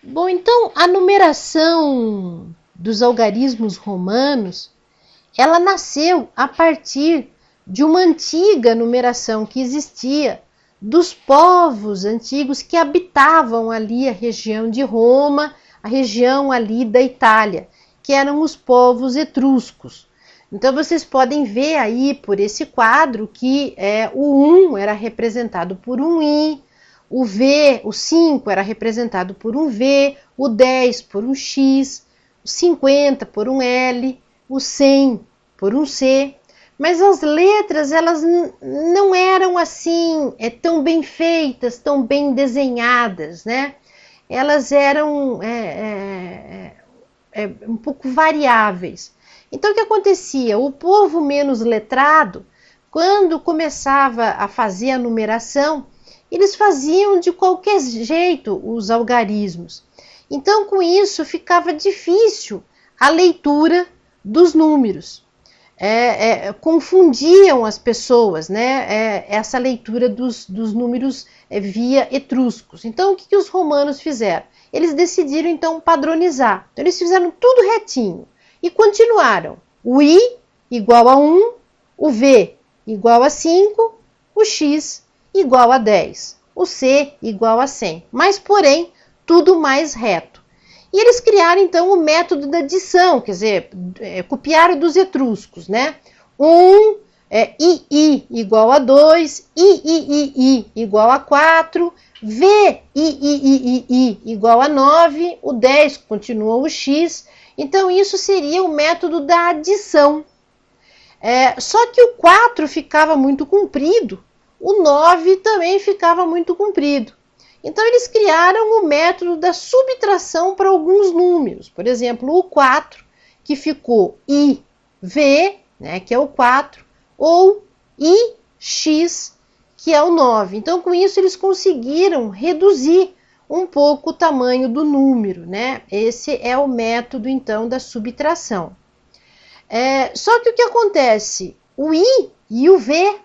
Bom, então a numeração dos algarismos romanos, ela nasceu a partir de uma antiga numeração que existia dos povos antigos que habitavam ali a região de Roma, a região ali da Itália, que eram os povos etruscos. Então vocês podem ver aí por esse quadro que o 1 era representado por um I, o V, o 5 era representado por um V, o 10 por um X, o 50 por um L, o 100 por um C. Mas as letras, elas não eram assim tão bem feitas, tão bem desenhadas, né? Elas eram um pouco variáveis. Então o que acontecia? O povo menos letrado, quando começava a fazer a numeração, eles faziam de qualquer jeito os algarismos. Então com isso ficava difícil a leitura dos números. Confundiam as pessoas, né? Essa leitura dos números via etruscos. Então o que os romanos fizeram? Eles decidiram então padronizar. Então eles fizeram tudo retinho e continuaram. O I igual a 1, o V igual a 5, o X igual a 10, o C igual a 100, mas porém tudo mais reto. E eles criaram então o método da adição, quer dizer, copiaram dos etruscos, né? II igual a 2, III igual a 4, VIII igual a 9, o 10 continua o X. Então isso seria o método da adição. Só que o 4 ficava muito comprido, o 9 também ficava muito comprido. Então eles criaram o método da subtração para alguns números. Por exemplo, o 4, que ficou IV, né, que é o 4, ou IX, que é o 9. Então com isso eles conseguiram reduzir um pouco o tamanho do número, né? Esse é o método então da subtração. Só que o que acontece? O I e o V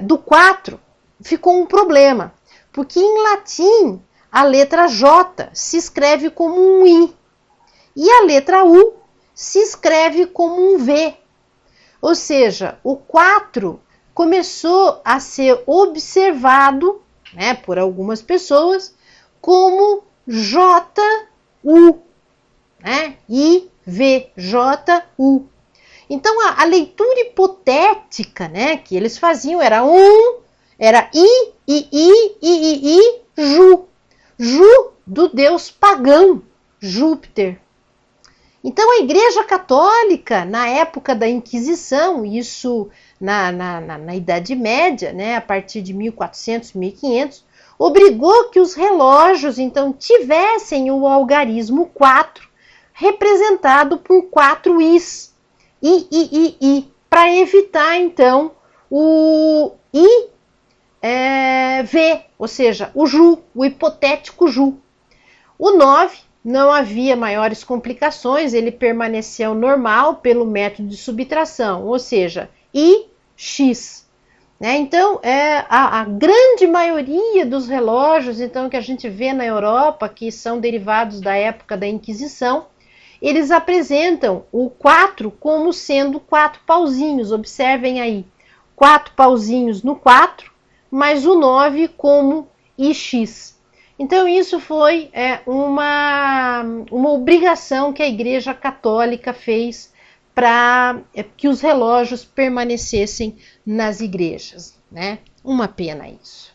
do 4 ficou um problema. Porque em latim, a letra J se escreve como um I e a letra U se escreve como um V. Ou seja, o 4 começou a ser observado, né, por algumas pessoas como JU, né, IVJU. Então, a leitura hipotética, né, que eles faziam era I, Ju. Ju do deus pagão, Júpiter. Então a Igreja Católica, na época da Inquisição, isso na Idade Média, né, a partir de 1400, 1500, obrigou que os relógios então tivessem o algarismo 4 representado por 4 Is. I, para evitar então o V, ou seja, o Ju, o hipotético Ju. O 9, não havia maiores complicações, ele permaneceu normal pelo método de subtração, ou seja, IX. Né? Então, a grande maioria dos relógios então, que a gente vê na Europa, que são derivados da época da Inquisição, eles apresentam o 4 como sendo 4 pauzinhos, observem aí, 4 pauzinhos no 4, mas o 9 como IX. Então isso foi uma obrigação que a Igreja Católica fez para que os relógios permanecessem nas igrejas, né? Uma pena isso.